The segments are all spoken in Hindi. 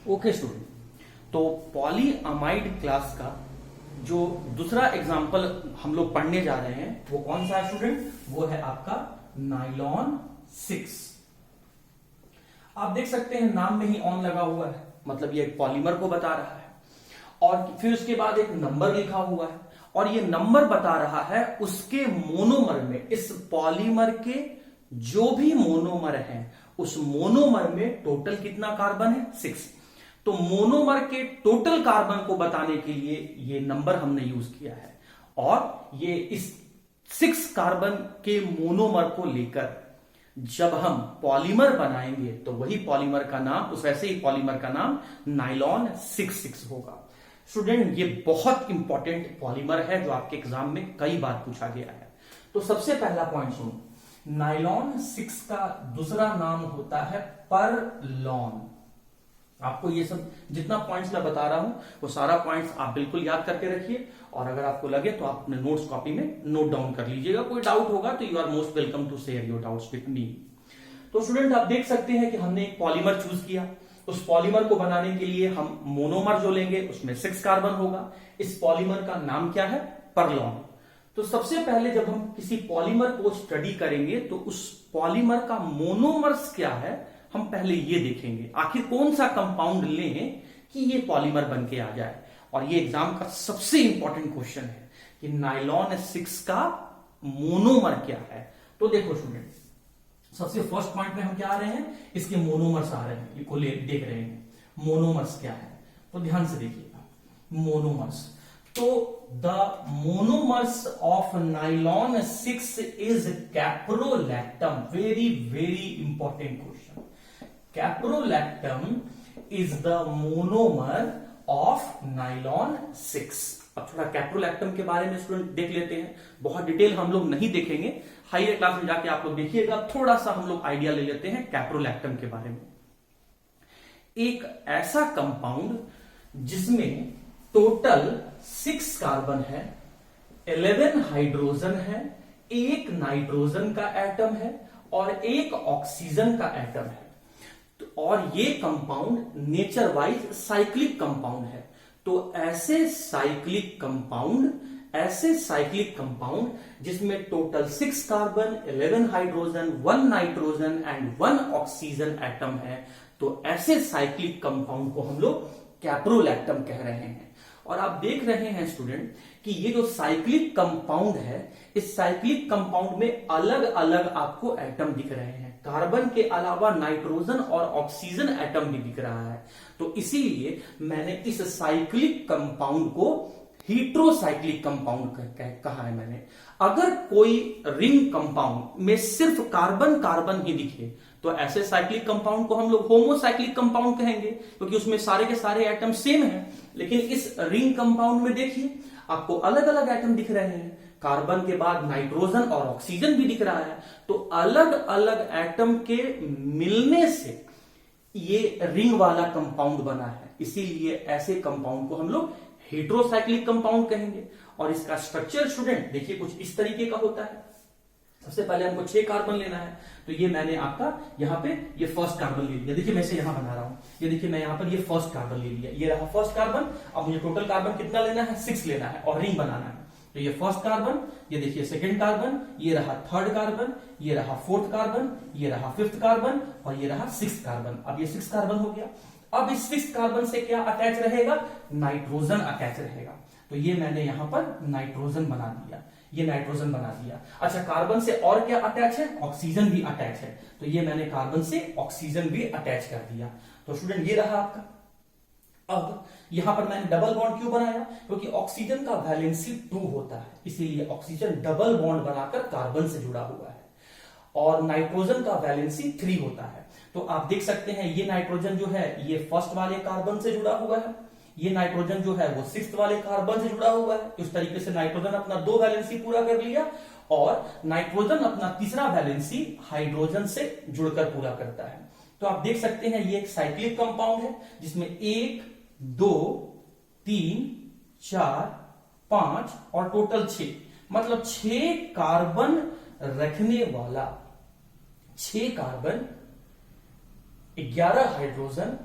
ओके स्टूडेंट, तो पॉलीअमाइड क्लास का जो दूसरा एग्जाम्पल हम लोग पढ़ने जा रहे हैं वो कौन सा है स्टूडेंट? वो है आपका नाइलॉन 6। आप देख सकते हैं नाम में ही ऑन लगा हुआ है, मतलब ये एक पॉलीमर को बता रहा है और फिर उसके बाद एक नंबर लिखा हुआ है और ये नंबर बता रहा है उसके मोनोमर में, इस पॉलीमर के जो भी मोनोमर हैं उस मोनोमर में टोटल कितना कार्बन है? 6। तो मोनोमर के टोटल कार्बन को बताने के लिए ये नंबर हमने यूज किया है और ये इस 6 कार्बन के मोनोमर को लेकर जब हम पॉलीमर बनाएंगे तो वही पॉलीमर का नाम, उस वैसे ही पॉलीमर का नाम नाइलॉन 6 होगा। स्टूडेंट, ये बहुत इंपॉर्टेंट पॉलीमर है जो आपके एग्जाम में कई बार पूछा गया है। तो सबसे पहला पॉइंट सुनो, नाइलॉन 6 का दूसरा नाम होता है परलॉन। आपको ये सब जितना पॉइंट्स मैं बता रहा हूं वो सारा पॉइंट्स आप बिल्कुल याद करके रखिए और अगर आपको लगे तो आप अपने नोट्स कॉपी में नोट डाउन कर लीजिएगा। कोई डाउट होगा तो you are most welcome to share your doubts with me. तो स्टूडेंट, आप देख सकते हैं कि हमने एक पॉलीमर चूज किया। उस पॉलीमर को बनाने के लिए हम मोनोमर जो लेंगे उसमें 6 कार्बन होगा। इस पॉलीमर का नाम क्या है? परलॉन। तो सबसे पहले जब हम किसी पॉलीमर को स्टडी करेंगे तो उस पॉलीमर का मोनोमर्स क्या है हम पहले ये देखेंगे। आखिर कौन सा कंपाउंड लें कि ये पॉलीमर बन के आ जाए। और ये एग्जाम का सबसे इंपॉर्टेंट क्वेश्चन है कि नाइलॉन 6 का मोनोमर क्या है। तो देखो स्टूडेंट, सबसे फर्स्ट पॉइंट में हम क्या आ रहे हैं, इसके मोनोमर्स आ रहे हैं, ये को देख रहे हैं मोनोमर्स क्या है। तो ध्यान से देखिएगा मोनोमर्स। तो the monomers of nylon 6 is caprolactam. Very very important question. Caprolactam is the monomer of nylon 6। अब थोड़ा कैप्रोलैक्टम के बारे में स्टूडेंट देख लेते हैं। बहुत डिटेल हम लोग नहीं देखेंगे, हायर क्लास में जाके आप लोग देखिएगा। थोड़ा सा हम लोग आइडिया ले लेते हैं कैप्रोलैक्टम के बारे में। एक ऐसा कंपाउंड जिसमें टोटल 6 कार्बन है, 11 हाइड्रोजन है, 1 नाइट्रोजन का एटम है और 1 ऑक्सीजन का एटम है। और ये compound nature wise cyclic compound है। तो ऐसे साइक्लिक कंपाउंड जिसमें total 6 carbon, 11 hydrogen, 1 nitrogen and 1 oxygen atom है, तो ऐसे साइक्लिक कंपाउंड को हम लोग कैप्रोलैक्टम कह रहे हैं। और आप देख रहे हैं स्टूडेंट कि ये जो साइक्लिक कंपाउंड है, इस साइक्लिक कंपाउंड में अलग अलग आपको एटम दिख रहे हैं। कार्बन के अलावा नाइट्रोजन और ऑक्सीजन एटम भी दिख रहा है। तो इसीलिए मैंने इस साइक्लिक कंपाउंड को हीट्रोसाइक्लिक कंपाउंड कहा है मैंने। अगर कोई रिंग कंपाउंड में सिर्फ कार्बन कार्बन ही दिखे तो ऐसे साइक्लिक कंपाउंड को हम लोग होमोसाइक्लिक कंपाउंड कहेंगे, क्योंकि उसमें सारे के सारे एटम सेम हैं। लेकिन इस रिंग कंपाउंड में देखिए आपको अलग अलग एटम दिख रहे हैं। कार्बन के बाद नाइट्रोजन और ऑक्सीजन भी दिख रहा है। तो अलग अलग एटम के मिलने से ये रिंग वाला कंपाउंड बना है। इसीलिए ऐसे कंपाउंड को हम लोग हेट्रोसाइक्लिक कंपाउंड कहेंगे। और इसका स्ट्रक्चर स्टूडेंट देखिए कुछ इस तरीके का होता है। सबसे पहले हमको 6 कार्बन लेना है, तो ये मैंने आपका यहाँ पे ये फर्स्ट कार्बन ले लिया। देखिए मैं इसे यहां बना रहा हूं, ये देखिए मैं यहाँ पर ये फर्स्ट कार्बन ले लिया। ये रहा फर्स्ट कार्बन। अब मुझे टोटल कार्बन कितना लेना है? 6 लेना है और रिंग बनाना है। तो ये फर्स्ट कार्बन, ये देखिए सेकंड कार्बन, ये रहा थर्ड कार्बन, ये रहा फोर्थ कार्बन, ये रहा फिफ्थ कार्बन और ये रहा 6th कार्बन। अब ये 6 कार्बन हो गया। अब इस 6th कार्बन से क्या अटैच रहेगा? नाइट्रोजन अटैच रहेगा। तो ये मैंने यहां पर नाइट्रोजन बना दिया, ये नाइट्रोजन बना दिया। अच्छा, कार्बन से और क्या अटैच है? ऑक्सीजन भी अटैच है। तो ये मैंने कार्बन से ऑक्सीजन भी अटैच कर दिया। तो स्टूडेंट ये रहा आपका। अब यहां पर मैंने डबल बॉन्ड क्यों बनाया? क्योंकि ऑक्सीजन का वैलेंसी 2 होता है, इसीलिए ऑक्सीजन डबल बॉन्ड बनाकर कार्बन से जुड़ा हुआ है। और नाइट्रोजन का वैलेंसी 3 होता है। तो आप देख सकते हैं ये नाइट्रोजन जो है ये फर्स्ट वाले कार्बन से जुड़ा हुआ है, ये नाइट्रोजन जो है वो 6th वाले कार्बन से जुड़ा हुआ है। इस तरीके से नाइट्रोजन अपना 2 वैलेंसी पूरा कर लिया और नाइट्रोजन अपना तीसरा वैलेंसी हाइड्रोजन से जुड़कर पूरा करता है। तो आप देख सकते हैं ये एक साइक्लिक कंपाउंड है जिसमें 1, 2, 3, 4, 5 और टोटल 6, मतलब 6 कार्बन रखने वाला, 6 कार्बन, 11 हाइड्रोजन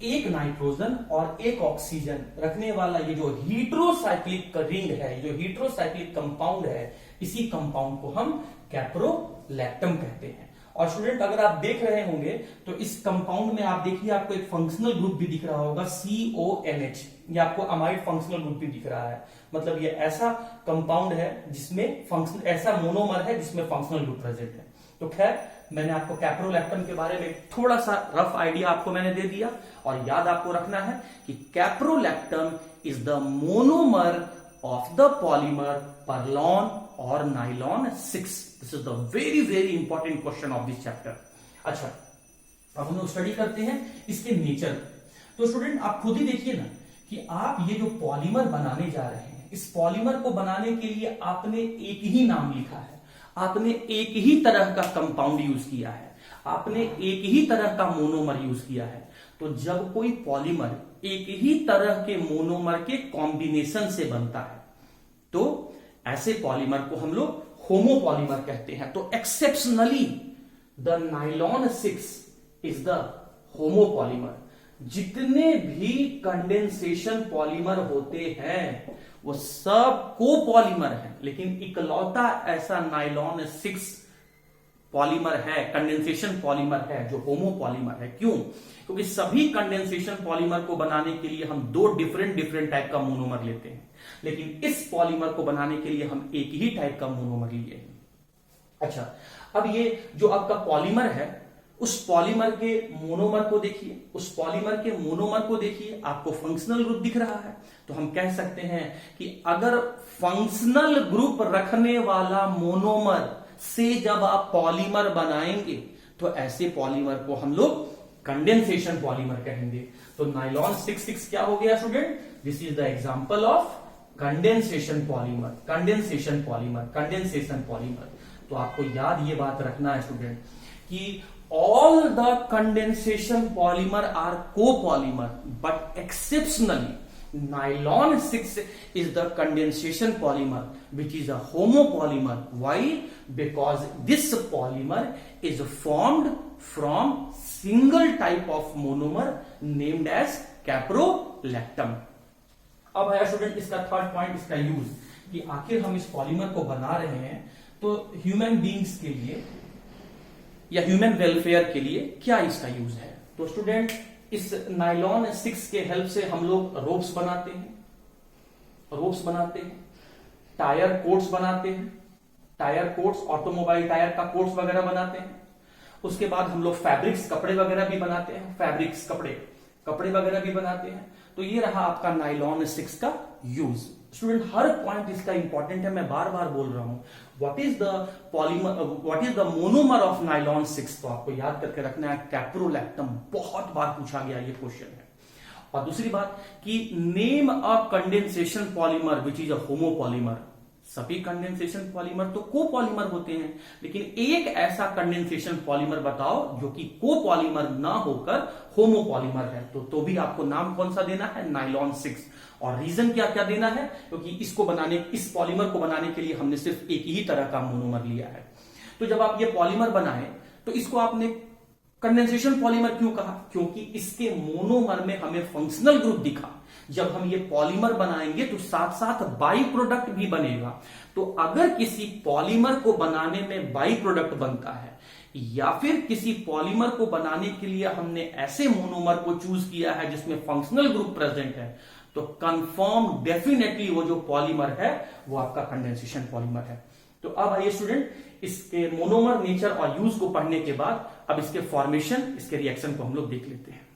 एक नाइट्रोजन और एक ऑक्सीजन रखने वाला ये जो हीट्रोसाइक्लिक रिंग है, जो हीट्रोसाइक्लिक कंपाउंड है, इसी कंपाउंड को हम कैप्रोलैक्टम कहते हैं। और स्टूडेंट अगर आप देख रहे होंगे तो इस कंपाउंड में आप देखिए आपको एक फंक्शनल ग्रुप भी दिख रहा होगा CONH, ये आपको अमाइड फंक्शनल ग्रुप भी दिख रहा है। मतलब ये ऐसा कंपाउंड है जिसमें फंक्शन, ऐसा मोनोमर है जिसमें फंक्शनल ग्रुप प्रेजेंट है। तो खैर मैंने आपको कैप्रोलैक्टम के बारे में थोड़ा सा रफ आइडिया आपको मैंने दे दिया, और याद आपको रखना है कि caprolactam is the monomer of the polymer perlon और nylon 6। This is the very very important question of this chapter. अच्छा, अब हम लोग स्टडी करते हैं इसके नेचर। तो स्टूडेंट आप खुद ही देखिए ना कि आप ये जो पॉलीमर बनाने जा रहे हैं, इस पॉलीमर को बनाने के लिए आपने एक ही नाम लिखा है, आपने एक ही तरह का कंपाउंड यूज किया है, आपने एक ही तरह का मोनोमर यूज किया है। तो जब कोई पॉलीमर एक ही तरह के मोनोमर के कॉम्बिनेशन से बनता है तो ऐसे पॉलीमर को हम लोग होमोपॉलीमर कहते हैं। तो exceptionally the nylon 6 is the homopolymer. जितने भी कंडेंसेशन पॉलीमर होते हैं वो सब कोपॉलीमर हैं, लेकिन इकलौता ऐसा नाइलॉन 6 पॉलीमर है, कंडेंसेशन पॉलीमर है, जो होमोपॉलीमर है। क्यों? क्योंकि सभी कंडेंसेशन पॉलीमर को बनाने के लिए हम दो डिफरेंट टाइप का मोनोमर लेते हैं, लेकिन इस पॉलीमर को बनाने के लिए हम एक ही टाइप का मोनोमर लिए हैं। अच्छा, अब ये जो आपका पॉलीमर है, उस पॉलीमर के मोनोमर को देखिए, उस पॉलीमर के मोनोमर को देखिए, आपको फंक्शनल ग्रुप दिख रहा है। तो हम कह सकते हैं कि अगर फंक्शनल ग्रुप रखने वाला मोनोमर से जब आप पॉलीमर बनाएंगे तो ऐसे पॉलीमर को हम लोग कंडेंसेशन पॉलीमर कहेंगे। तो नाइलॉन 6 क्या हो गया student? This is the example of condensation polymer, condensation polymer, condensation polymer. तो आपको याद ये बात रखना है स्टूडेंट कि all the condensation polymer are copolymer, but exceptionally nylon 6 is the condensation polymer which is a homopolymer. Why? Because this polymer is formed from single type of monomer named as caprolactam. अब आया स्टूडेंट इसका थर्ड पॉइंट, इसका यूज, कि आखिर हम इस पॉलीमर को बना रहे हैं तो ह्यूमन बींग्स के लिए या ह्यूमन वेलफेयर के लिए क्या इसका यूज है। तो स्टूडेंट इस नाइलॉन 6 के हेल्प से हम लोग रोप्स बनाते हैं, टायर कोट्स बनाते हैं, टायर कोट्स, ऑटोमोबाइल टायर का कोट्स वगैरह बनाते हैं। उसके बाद हम लोग फैब्रिक्स, कपड़े वगैरह भी बनाते हैं, फैब्रिक्स कपड़े वगैरह भी बनाते हैं। तो ये रहा आपका नाइलॉन 6 का यूज। स्टूडेंट हर पॉइंट इसका इंपॉर्टेंट है, मैं बार बार बोल रहा हूं। What is the monomer of nylon 6? तो आपको याद करके रखना है कैप्रोलैक्टम। बहुत बार पूछा गया ये क्वेश्चन है। और दूसरी बात कि name a condensation polymer which is a homopolymer. सभी कंडेंसेशन पॉलीमर तो कोपॉलीमर होते हैं, लेकिन एक ऐसा कंडेंसेशन पॉलीमर बताओ जो कि कोपॉलीमर ना होकर होमोपॉलीमर है। तो भी आपको नाम कौन सा देना है? नाइलॉन 6। और रीजन क्या क्या देना है? क्योंकि इस पॉलीमर को बनाने के लिए हमने सिर्फ एक ही तरह का मोनोमर लिया है। तो जब आप ये पॉलीमर बनाए तो इसको आपने कंडेंसेशन पॉलीमर क्यों कहा? क्योंकि इसके मोनोमर में हमें फंक्शनल ग्रुप दिखा। जब हम ये पॉलीमर बनाएंगे तो साथ साथ बाई प्रोडक्ट भी बनेगा। तो अगर किसी पॉलीमर को बनाने में बाई प्रोडक्ट बनता है या फिर किसी पॉलीमर को बनाने के लिए हमने ऐसे मोनोमर को चूज किया है जिसमें फंक्शनल ग्रुप प्रेजेंट है, तो कंफर्म डेफिनेटली वो जो पॉलीमर है वो आपका कंडेंसेशन पॉलीमर है। तो अब आइए स्टूडेंट, इसके मोनोमर नेचर और यूज को पढ़ने के बाद अब इसके फॉर्मेशन, इसके रिएक्शन को हम लोग देख लेते हैं।